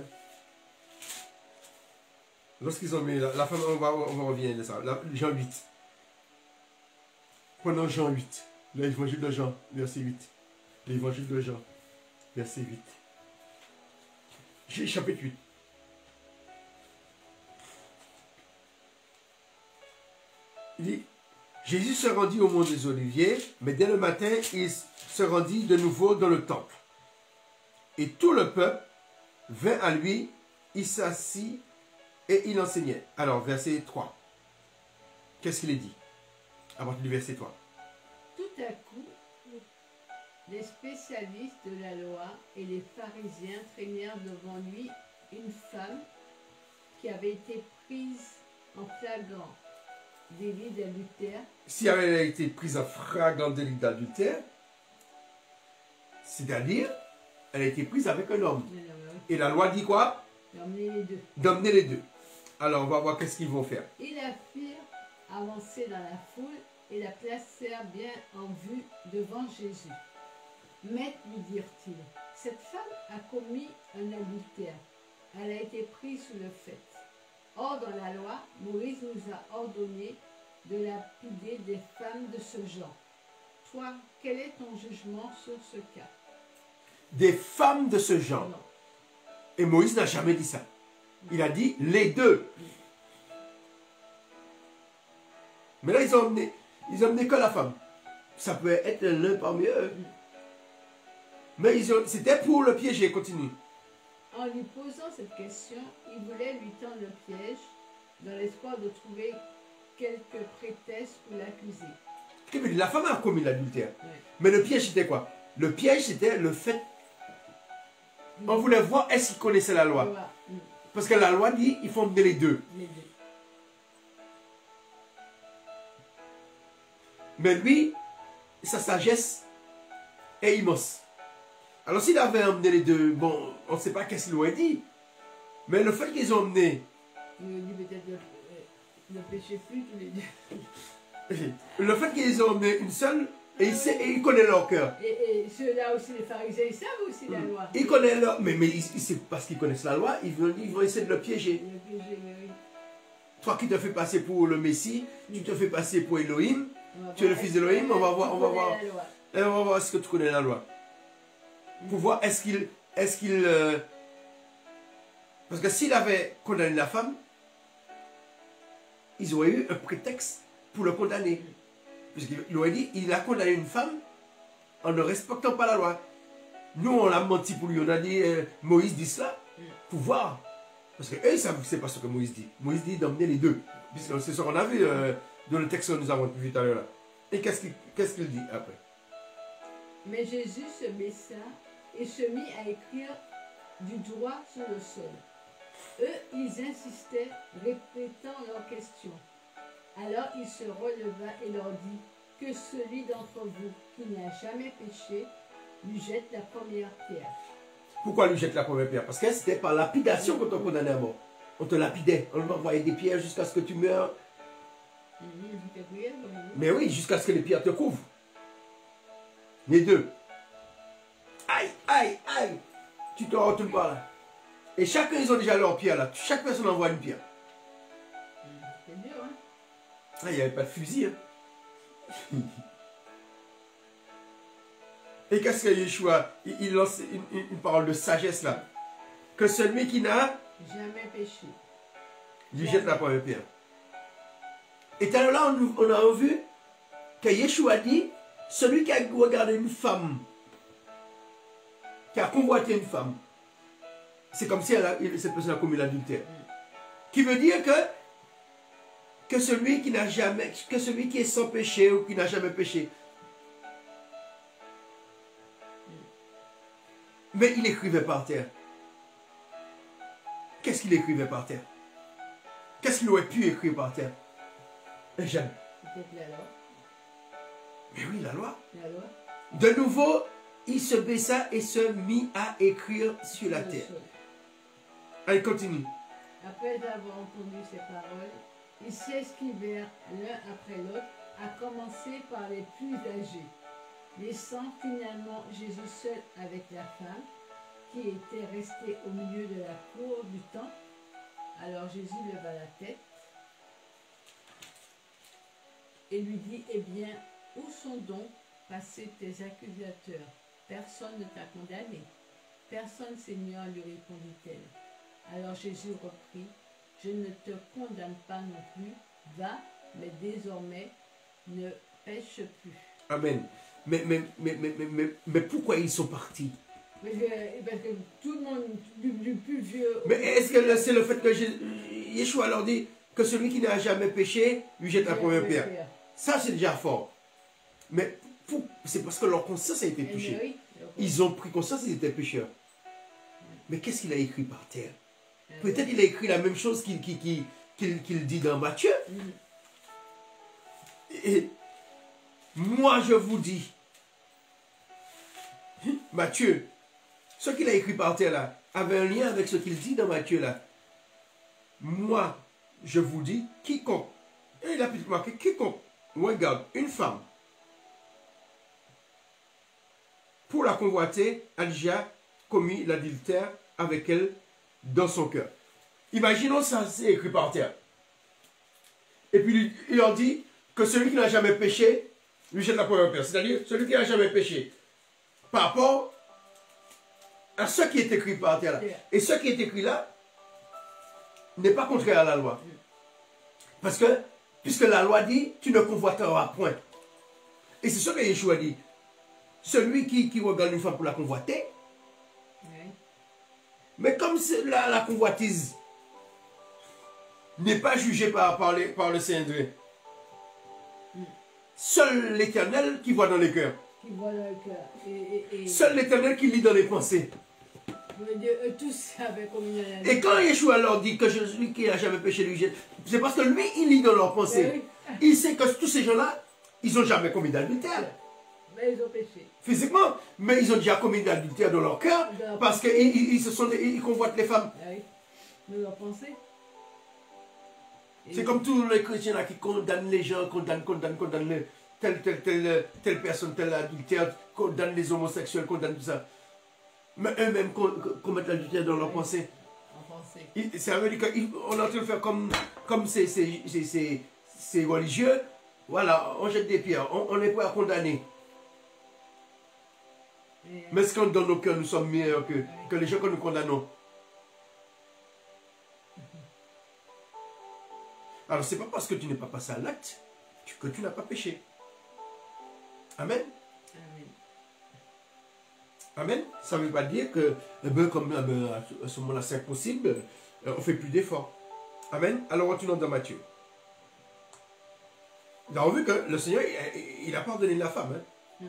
Lorsqu'ils ont mis la femme, on va revenir de ça. Jean 8. Prenons Jean 8. L'évangile de Jean, verset 8. L'évangile de Jean, verset 8. Chapitre 8. Il dit, Jésus se rendit au mont des Oliviers, mais dès le matin, il se rendit de nouveau dans le temple. Et tout le peuple vint à lui, il s'assit et il enseignait. Alors, verset 3. Qu'est-ce qu'il est dit? À partir du verset 3. Tout à coup, Les spécialistes de la loi et les pharisiens traînèrent devant lui une femme qui avait été prise en flagrant délit d'adultère. Si elle a été prise en flagrant délit d'adultère, c'est-à-dire, elle a été prise avec un homme. Et la loi dit quoi? D'emmener les deux. D'emmener les deux. Alors, on va voir qu'est-ce qu'ils vont faire. Ils la firent avancer dans la foule et la placèrent bien en vue devant Jésus. Maître, lui dirent-ils, cette femme a commis un adultère. Elle a été prise sous le fait. Or, dans la loi, Moïse nous a ordonné de lapider des femmes de ce genre. Toi, quel est ton jugement sur ce cas? Des femmes de ce genre. Non. Et Moïse n'a jamais dit ça. Il a dit les deux. Mais là, ils ont emmené que la femme. Ça peut être l'un parmi eux. Mais c'était pour le piéger. Continue. En lui posant cette question, il voulait lui tendre le piège dans l'espoir de trouver quelques prétextes pour l'accuser. La femme a commis l'adultère. Ouais. Mais le piège, c'était quoi? Le piège, c'était le fait. On voulait voir est-ce qu'il connaissait la loi. Parce que la loi dit il faut emmener les deux. Les deux. Mais lui, sa sagesse est immense. Alors s'il avait emmené les deux, bon, on ne sait pas qu'est-ce qu'il aurait dit. Mais le fait qu'ils ont emmené, Il me dit peut-être ne péchez plus tous les deux. le fait qu'ils ont emmené une seule, et il connaît leur cœur. Et ceux-là aussi, les pharisiens, ils savent aussi la loi. Il connaît leur, mais c'est parce qu'ils connaissent la loi, ils vont essayer de le piéger. Le piéger, oui. Toi qui te fais passer pour le Messie, tu te fais passer pour Elohim, On va tu es le voir, fils d'Elohim, on va voir, tu on va connais voir. la loi. Et on va voir est-ce que tu connais la loi. Pour voir est-ce qu'il... Parce que s'il avait condamné la femme, ils auraient eu un prétexte pour le condamner. Puisqu'il aurait dit, il a condamné une femme en ne respectant pas la loi. Nous, on l'a menti pour lui. On a dit, Moïse dit cela pour voir. Parce qu'eux, ils savent que ce n'est pas ce que Moïse dit. Moïse dit d'emmener les deux. Puisque c'est ce qu'on a vu dans le texte que nous avons vu tout à l'heure. Et qu'est-ce qu'il dit après? Mais Jésus se baissa et se mit à écrire du droit sur le sol. Eux, ils insistaient, répétant leurs questions. Alors il se releva et leur dit, que celui d'entre vous qui n'a jamais péché lui jette la première pierre. Pourquoi lui jette la première pierre? Parce que c'était par lapidation qu'on te condamnait à mort. On te lapidait. On envoyait des pierres jusqu'à ce que tu meurs. Mais oui, jusqu'à ce que les pierres te couvrent. Les deux. Aïe, aïe, aïe. Tu te retournes par là. Et chacun, ils ont déjà leur pierre là. Chaque personne envoie une pierre. C'est dur, hein? Ah, il n'y avait pas de fusil. Hein. Et qu'est-ce que Yeshua, il lance une parole de sagesse là. Que celui qui n'a jamais péché lui jette la première pierre. Et tout à l'heure, on a vu que Yeshua dit, celui qui a regardé une femme, qui a convoité une femme, c'est comme si cette personne a commis l'adultère. Qui veut dire que celui qui n'a jamais, que celui qui est sans péché ou qui n'a jamais péché. Mais il écrivait par terre. Qu'est-ce qu'il écrivait par terre? Qu'est-ce qu'il aurait pu écrire par terre? Jamais. Peut-être la loi. Mais oui, la loi. La loi. De nouveau, il se baissa et se mit à écrire sur la terre. Allez, continue. Après avoir entendu ces paroles, ils s'esquivèrent l'un après l'autre, à commencer par les plus âgés, laissant finalement Jésus seul avec la femme, qui était restée au milieu de la cour du temple. Alors Jésus leva la tête et lui dit, eh bien, où sont donc passés tes accusateurs? Personne ne t'a condamné. Personne, Seigneur, lui répondit-elle. Alors Jésus reprit, je ne te condamne pas non plus, va, mais désormais ne pêche plus. Amen. Mais pourquoi ils sont partis? Parce que tout le monde, du plus vieux... Mais est-ce que c'est le fait que Yeshua leur dit que celui qui n'a jamais péché lui jette la première pierre? Ça, c'est déjà fort. Mais C'est parce que leur conscience a été Eh touchée. bien oui. Ils ont pris conscience qu'ils étaient pécheurs. Mais qu'est-ce qu'il a écrit par terre? Eh Peut-être oui. il a écrit la même chose qu'il dit dans Matthieu. Mm. Et moi, je vous dis, Matthieu, ce qu'il a écrit par terre là, avait un lien avec ce qu'il dit dans Matthieu là. Moi, je vous dis, quiconque, et il a pu marquer, quiconque regarde une femme pour la convoiter, a déjà commis l'adultère avec elle dans son cœur. Imaginons ça, c'est écrit par terre. Et puis il leur dit que celui qui n'a jamais péché, lui jette la première pierre. C'est-à-dire celui qui n'a jamais péché. Par rapport à ce qui est écrit par terre là. Et ce qui est écrit là n'est pas contraire à la loi. Parce que, puisque la loi dit, tu ne convoiteras point. Et c'est ce que Yeshua dit. Celui qui regarde une femme pour la convoiter, Oui. mais comme la convoitise n'est pas jugée par le Saint-André, seul l'Éternel qui voit dans les cœurs, Qui voit le cœur. Et seul l'Éternel qui lit dans les pensées. je veux dire, eux tous avaient communion à la Et quand Yeshua leur dit que celui qui n'a jamais péché lui jette, c'est parce que lui, il lit dans leurs pensées. Il sait que tous ces gens-là, ils n'ont jamais commis d'adultère. Mais ils ont péché. Physiquement, mais ils ont déjà commis d'adultère dans leur cœur parce qu'ils convoitent les femmes. Ah oui. De leur pensée. C'est comme tous les chrétiens là qui condamnent les gens, condamnent telle personne, tel adultère, condamnent les homosexuels, condamnent tout ça. Mais eux-mêmes commettent l'adultère dans leurs pensées. En pensée. Ça veut dire qu'on est en train de faire comme ces religieux. Voilà, on jette des pierres, on est prêt à condamner. Mais est-ce que dans nos cœurs, nous sommes meilleurs que les gens que nous condamnons? Alors, ce n'est pas parce que tu n'es pas passé à l'acte que tu n'as pas péché. Amen. Amen. Amen. Ça ne veut pas dire que, à ce moment-là, c'est impossible, on ne fait plus d'efforts. Amen. Alors, retournons dans Matthieu. Nous avons vu que le Seigneur, il a pardonné la femme. Hein. Oui.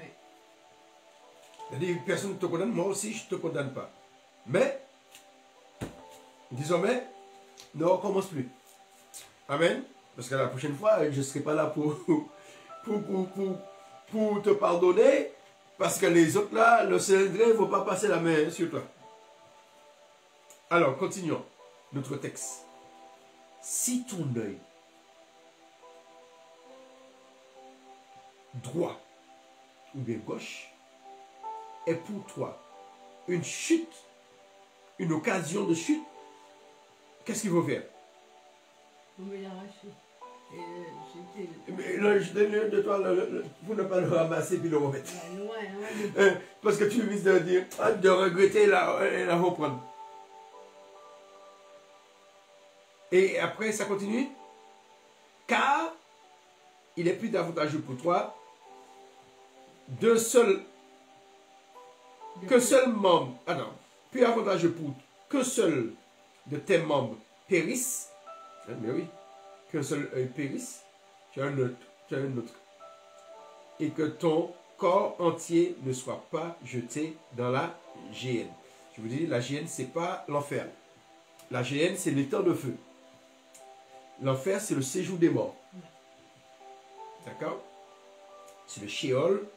Il a dit, personne ne te condamne, moi aussi, je ne te condamne pas. Mais, désormais, ne recommence plus. Amen. Parce que la prochaine fois, je ne serai pas là pour te pardonner. Parce que les autres là, le Saint-André ne vont pas passer la main sur toi. Alors, continuons notre texte. Si ton œil droit ou bien gauche est pour toi une chute, une occasion de chute, qu'est-ce qu'il faut faire? Vous me l'arrachez. Mais là, je donne de toi pour ne pas le ramasser puis le remettre. Loin. Parce que tu risques de dire, de regretter et la reprendre. Et après, ça continue. Car il est plus avantageux pour toi qu'un seul membre, plus avantageux pour qu'un seul de tes membres périsse. Mais oui, qu'un seul œil périsse, tu as un autre. Et que ton corps entier ne soit pas jeté dans la géhenne. Je vous dis, la géhenne, ce n'est pas l'enfer. La géhenne, c'est l'étang de feu. L'enfer, c'est le séjour des morts. D'accord? C'est le Sheol,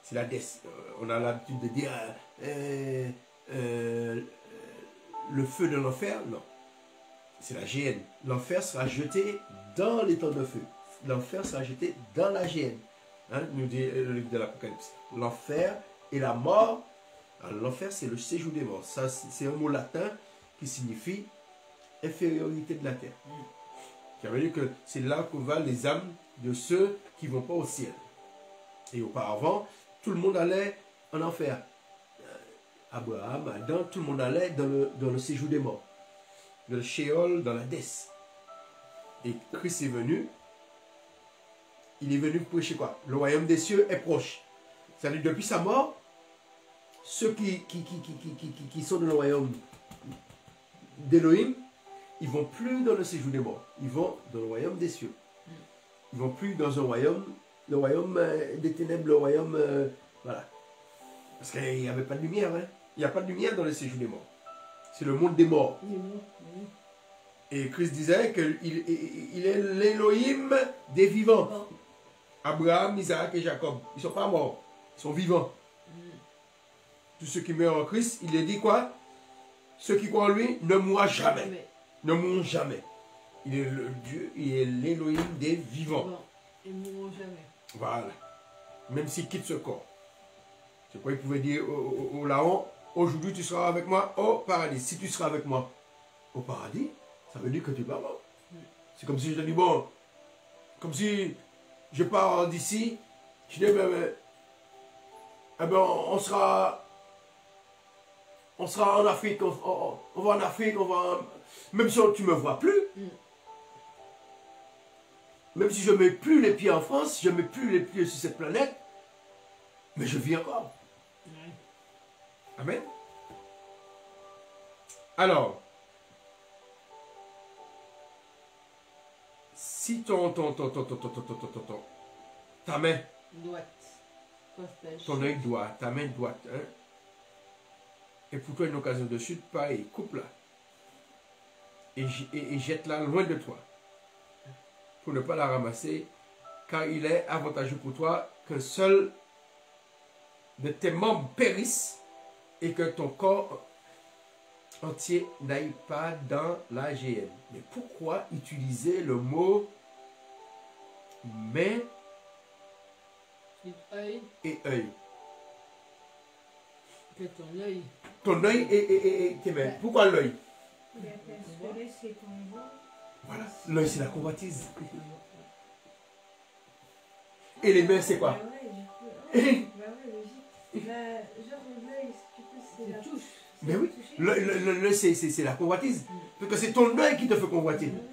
c'est la Hadès. On a l'habitude de dire le feu de l'enfer. Non. C'est la géhenne. L'enfer sera jeté dans l'étang de feu. L'enfer sera jeté dans la géhenne. Hein, nous dit le livre de l'Apocalypse. L'enfer et la mort. L'enfer, c'est le séjour des morts. Ça, c'est un mot latin qui signifie infériorité de la terre. Ça veut dire que c'est là que vont les âmes de ceux qui ne vont pas au ciel. Et auparavant, tout le monde allait en enfer. Abraham, Adam, tout le monde allait dans le séjour des morts. Dans le Sheol, dans la Hadès. Et Christ est venu. Il est venu prêcher quoi? Le royaume des cieux est proche. C'est-à-dire depuis sa mort, ceux qui sont dans le royaume d'Élohim, ils ne vont plus dans le séjour des morts. Ils vont dans le royaume des cieux. Ils ne vont plus dans un royaume Le royaume des ténèbres, le royaume... voilà. Parce qu'il n'y avait pas de lumière. Hein. Il n'y a pas de lumière dans le séjour des morts. C'est le monde des morts. Il est mort, oui. Et Christ disait qu'il est l'Élohim des vivants. Bon. Abraham, Isaac et Jacob. Ils ne sont pas morts. Ils sont vivants. Tous ceux qui meurent en Christ, il est dit quoi? Ceux qui croient en lui ne mourront jamais. Mais, Ne mourront jamais. Il est le Dieu, il est l'Élohim des vivants. bon, ils ne mourront jamais. Voilà. Même s'il quitte ce corps. C'est quoi il pouvait dire au Laon, aujourd'hui tu seras avec moi au paradis. Si tu seras avec moi au paradis, ça veut dire que tu es pas mort. C'est comme si je te dis, bon, comme si je pars d'ici, je dis, eh ben, on sera en Afrique, on va en Afrique, même si tu ne me vois plus, même si je ne mets plus les pieds en France, je ne mets plus les pieds sur cette planète, mais je vis encore. Amen. Alors, si ta main, Droite. Postage. ton œil droit, ta main droite, hein, et pour toi une occasion de chute, pareil, coupe-la. Et jette-la loin de toi. Pour ne pas la ramasser, car il est avantageux pour toi qu'un seul de tes membres périsse et que ton corps entier n'aille pas dans la GM. Mais pourquoi utiliser le mot main Œil, et œil? que ton œil. Ton œil et tes mains. Pourquoi l'œil? Parce que l'œil, c'est qu'on voit. Voilà. L'œil, c'est la convoitise. Et les mains, c'est quoi? Bah ouais, du coup. Bah ouais, logique. Bah, genre l'œil, du coup, c'est la C'est touche. Mais oui, toucher. l'œil, c'est la convoitise. Parce que c'est ton œil qui te fait convoiter. Ouais, logique.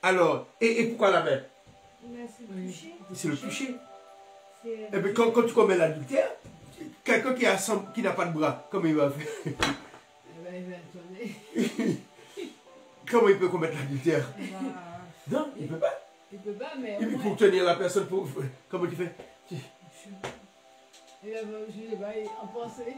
Alors, et pourquoi la main? Bah, c'est le toucher. C'est le toucher. C'est- Et bien, quand tu commets l'adultère, quelqu'un qui n'a pas de bras, comment il va faire? Eh ben, il va tourner. Comment il peut commettre l'adultère? Bah, Non, il ne peut pas. Il peut pas, mais. Et puis pour tenir la personne, comment tu fais? Il va je vais en penser.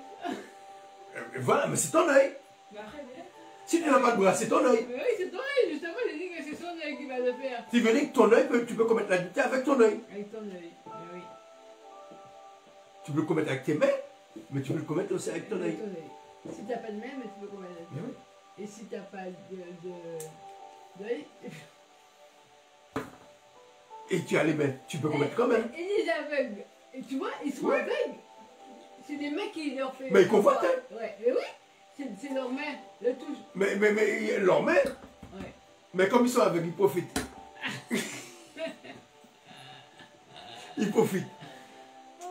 Voilà, mais c'est ton œil. Mais après, mais là. Si tu n'as pas de bras, c'est ton œil. Mais oui, c'est ton œil, justement, j'ai dit que c'est son œil qui va le faire. Tu veux dire que ton œil, tu peux commettre l'adultère avec ton œil. Avec ton œil. Mais oui. Tu peux le commettre avec tes mains, mais tu peux le commettre aussi avec ton œil. Si t'as pas de main, mais tu peux commettre avec ton Mais oui. œil. Et si t'as pas d'œil. Et tu as les mains, tu peux commettre quand même. Et les aveugles. Et tu vois, ils sont Ouais. aveugles. C'est des mains qui leur fait. Mais ils convoitent, hein. Ouais, mais oui. C'est leurs mains, le touche. Mais leurs mains, Ouais. mais comme ils sont aveugles, ils profitent. Ils profitent.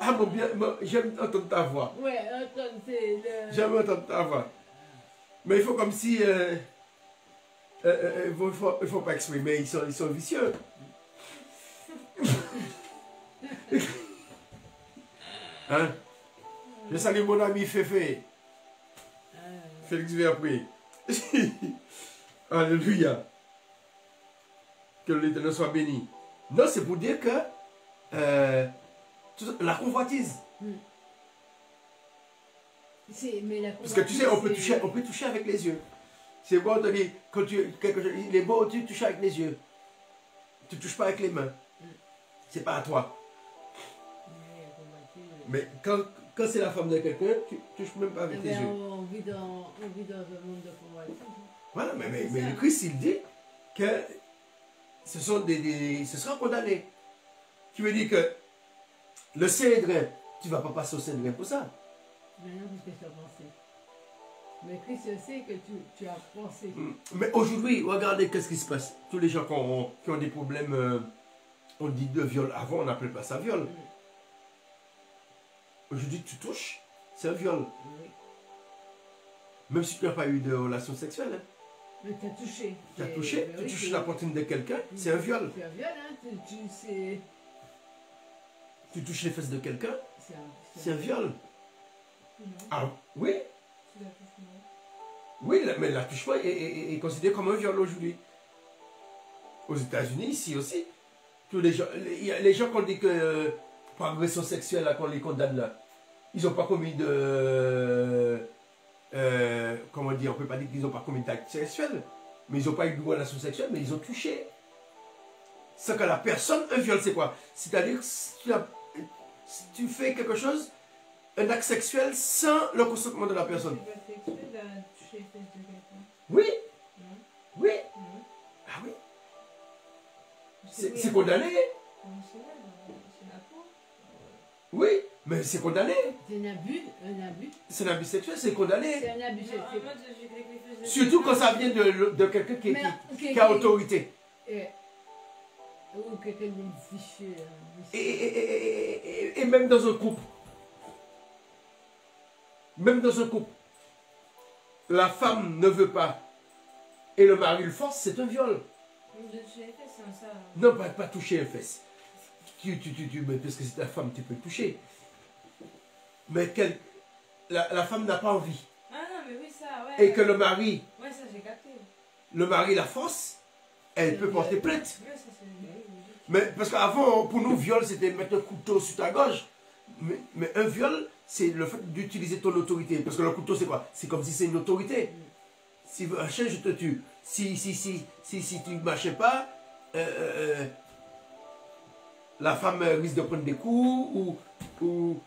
Ah mon bien, j'aime entendre ta voix. Ouais, attends, c'est le. J'aime entendre ta voix. Mais il faut comme si... il faut pas exprimer, ils sont vicieux. Hein? Je salue mon ami Féfé, Félix Verpré. Alléluia. Que l'Éternel soit béni. Non, c'est pour dire que la convoitise. Mais la Parce que tu sais, on peut toucher avec les yeux. C'est bon de dire, quand quelque chose, il est beau, tu touches avec les yeux. Tu ne touches pas avec les mains. C'est pas à toi. Mais quand c'est la femme de quelqu'un, tu ne touches même pas avec tes yeux. On vit dans un monde de convoitise. Voilà, mais C'est ça. le Christ, il dit que ce sera condamné. Qui veut dire que le Cédrin, tu ne vas pas passer au Cédrin pour ça. Maintenant, qu'est-ce que tu as pensé? Mais Christ sait que tu as pensé. Mais aujourd'hui, regardez qu'est-ce qui se passe. Tous les gens qui ont des problèmes, on dit de viol. Avant, on n'appelait pas ça viol. Aujourd'hui, tu touches, c'est un viol. Oui. Même si tu n'as pas eu de relation sexuelle. Hein. Mais tu as touché. Tu as touché, Ben tu oui, touches la poitrine de quelqu'un, c'est un viol. C'est un viol, hein. C'est Tu touches les fesses de quelqu'un, un c'est un viol. non, Ah oui, c'est la touche, non. oui, mais l'attouchement est considéré comme un viol aujourd'hui. Aux États-Unis, ici aussi. Tous les gens qu'on dit que pour agression sexuelle, là, qu'on les condamne là, ils n'ont pas commis de. Comment dire, on ne peut pas dire qu'ils n'ont pas commis d'acte sexuel, mais ils n'ont pas eu de relation sexuelle, mais ils ont touché. C'est que la personne, un viol, c'est quoi? C'est-à-dire, si tu fais quelque chose, un acte sexuel sans le consentement de la personne. C'est pas sexuel d'avoir touché les fesses de quelqu'un. Oui, Non. oui, Non. ah oui, Parce que oui, c'est condamné. non, c'est la peau. Oui, mais c'est condamné. C'est un abus, un abus. C'est un abus sexuel, c'est condamné. C'est un abus Non, en sexuel. mode, j'ai avec les fesses de Surtout quand quelqu'un. ça vient de quelqu'un qui a autorité. Ou quelqu'un de vicieux. Et même dans un couple. Même dans un couple. La femme ne veut pas et le mari le force, c'est un viol. De toucher les fesses, c'est ça. Non, pas toucher les fesses. Mais parce que c'est ta femme, tu peux le toucher. Mais la femme n'a pas envie. Ah non, mais oui, ça, ouais. Et que le mari Ouais, ça, j'ai capté. la force, elle peut porter plainte. Ouais, ça, c'est. Mais parce qu'avant, pour nous, viol, c'était mettre un couteau sur ta gorge. Mais un viol, c'est le fait d'utiliser ton autorité. Parce que le couteau, c'est quoi? C'est comme si c'est une autorité. Si un chien, je te tue. Si tu ne marchais pas, la femme risque de prendre des coups ou...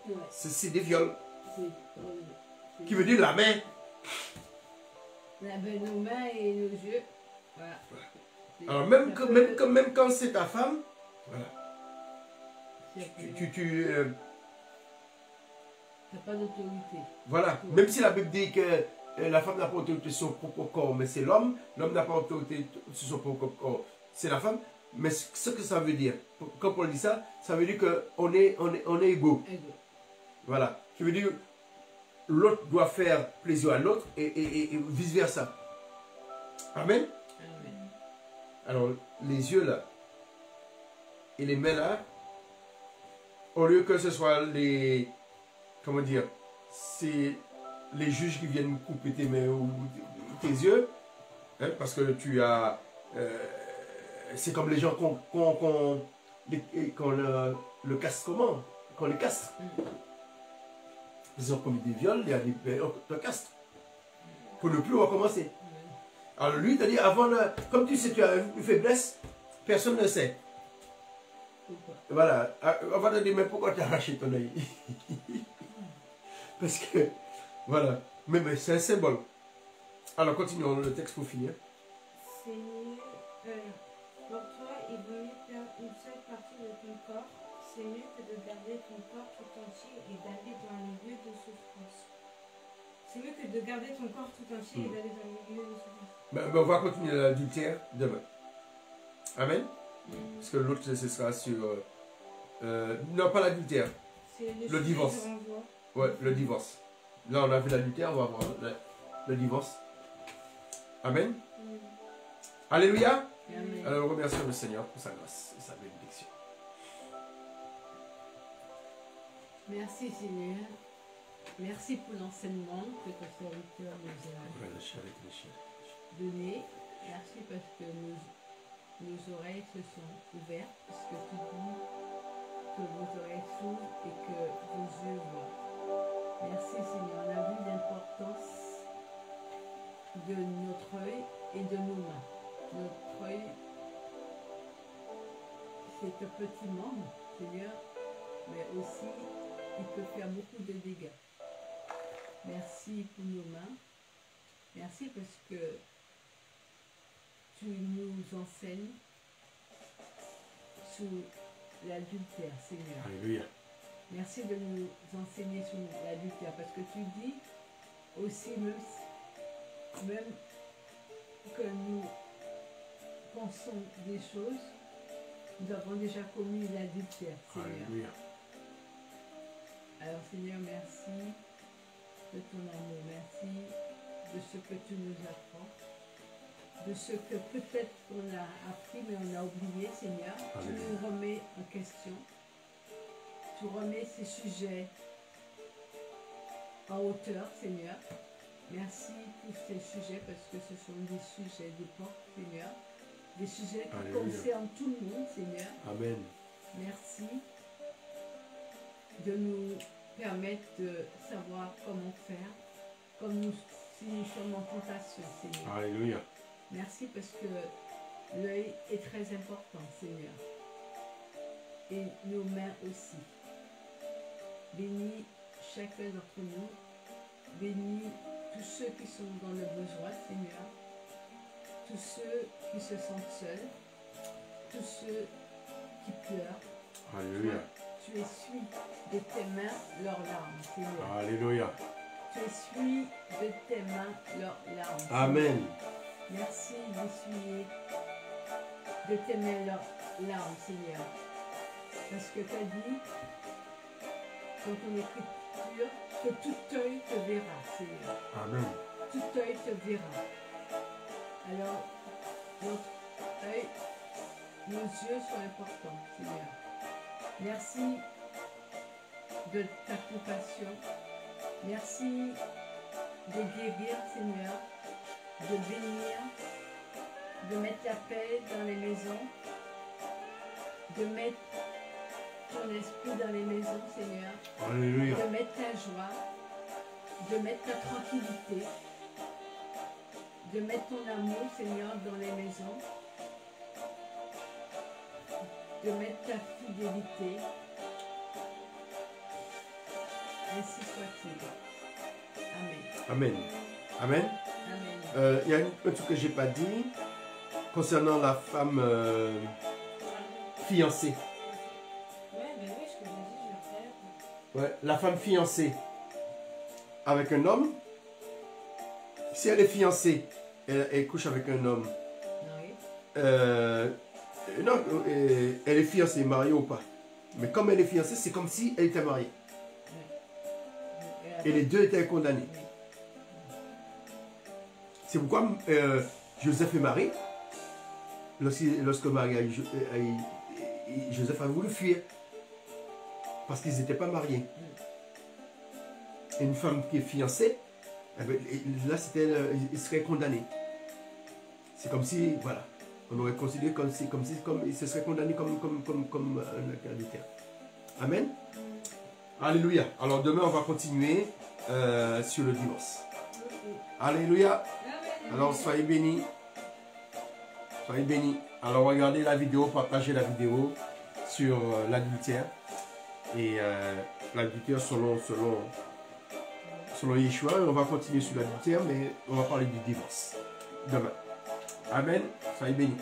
Ouais, C'est des viols. c'est- Qui veut dire la main. On avait nos mains et nos yeux. Voilà. Alors Ça même quand c'est ta femme, voilà, peut- T'as pas d'autorité. voilà. Même si la Bible dit que la femme n'a pas autorité sur son propre corps, mais c'est l'homme n'a pas autorité sur son propre corps, c'est la femme. Mais ce que ça veut dire, quand on dit ça, ça veut dire qu'on est égaux. Égaux. Voilà. Ça veut dire l'autre doit faire plaisir à l'autre et vice-versa. Amen. Amen. Alors, les yeux là, et les mains là, au lieu que ce soit les... Comment dire? C'est les juges qui viennent couper tes mains ou tes yeux, hein, parce que tu as... c'est comme les gens qu'on le casse comment? Qu'on les casse. Ils ont commis des viols, il y a des... On te casse. Pour ne plus recommencer. Alors lui, il t'a dit, avant, comme tu sais, tu as une faiblesse, personne ne sait. Pourquoi? Voilà. On va te dire, mais pourquoi tu as arraché ton œil? Parce que, voilà. Mais c'est un symbole. Alors, continuons le texte pour finir. C'est mieux. Pour toi, il vaut mieux perdre une seule partie de ton corps. C'est mieux que de garder ton corps tout entier et d'aller dans les lieux de souffrance. C'est mieux que de garder ton corps tout entier et d'aller dans les lieux de souffrance. On va continuer l'adultère demain. Amen. Parce que l'autre, ce sera sur... non, pas l'adultère. C'est Le sujet divorce. du renvoi. Ouais, le divorce. Là, on a vu l'adultère, on va voir le divorce. Amen. Alléluia. Amen. Alors, remercions le Seigneur pour sa grâce et sa bénédiction. Merci Seigneur. Merci pour l'enseignement que ton serviteur nous a donné. Merci parce que nos oreilles se sont ouvertes, parce que tu dis que vos oreilles s'ouvrent et que vos yeux voient. Merci Seigneur, on a vu l'importance de notre œil et de nos mains. Notre œil, c'est un petit membre, Seigneur, mais aussi il peut faire beaucoup de dégâts. Merci pour nos mains. Merci parce que tu nous enseignes sur l'adultère, Seigneur. Alléluia. Merci de nous enseigner sur l'adultère parce que tu dis aussi, même que nous pensons des choses, nous avons déjà commis l'adultère, Seigneur. Alléluia. Alors Seigneur, merci de ton amour, merci de ce que tu nous apprends, de ce que peut-être on a appris mais on a oublié, Seigneur. Tu nous remets en question, tu remets ces sujets en hauteur, Seigneur, Merci pour ces sujets parce que ce sont des sujets d'époque, Seigneur. Des sujets qui Alléluia. concernent tout le monde, Seigneur. Amen. Merci de nous permettre de savoir comment faire, comme nous, si nous sommes en tentation, Seigneur. Alléluia. Merci parce que l'œil est très important, Seigneur. Et nos mains aussi. Bénis chacun d'entre nous. Bénis tous ceux qui sont dans le besoin, Seigneur. Tous ceux qui se sentent seuls. Tous ceux qui pleurent. Alléluia. Tu essuies de tes mains leurs larmes, Seigneur. Alléluia. Tu essuies de tes mains leurs larmes. Seigneur. Amen. Merci d'essuyer de tes mains leurs larmes, Seigneur. Parce que tu as dit, dans ton écriture, que tout œil te verra, Seigneur. Amen. Tout œil te verra. Alors, notre œil, nos yeux sont importants, Seigneur. Merci de ta compassion. Merci de guérir, Seigneur, de bénir, de mettre la paix dans les maisons, de mettre ton esprit dans les maisons, Seigneur, Alléluia. de mettre ta joie, de mettre ta tranquillité, de mettre ton amour, Seigneur, dans les maisons, de mettre ta fidélité. Ainsi soit-il. Amen. Amen. Amen. Amen. Il y a un truc que je n'ai pas dit concernant la femme fiancée. Ouais, ben oui, ce que j'ai dit, je vais faire. Ouais, la femme fiancée avec un homme, si elle est fiancée, elle couche avec un homme, Oui. non, elle est fiancée, mariée ou pas. Mais comme elle est fiancée, c'est comme si elle était mariée. Et les deux étaient condamnés. Oui. C'est pourquoi Joseph et Marie, lorsque Marie Joseph a voulu fuir, parce qu'ils n'étaient pas mariés. Une femme qui est fiancée, eh ben, là, il serait condamné. C'est comme si, voilà, on aurait considéré comme il se serait condamné comme un adultère. Amen. Alléluia. Alors demain, on va continuer sur le divorce. Alléluia. Alors soyez bénis. Soyez bénis. Alors regardez la vidéo, partagez la vidéo sur l'adultère. Et l'adultère selon Yeshua. On va continuer sur l'adultère, mais on va parler du divorce demain. Amen. Soyez bénis.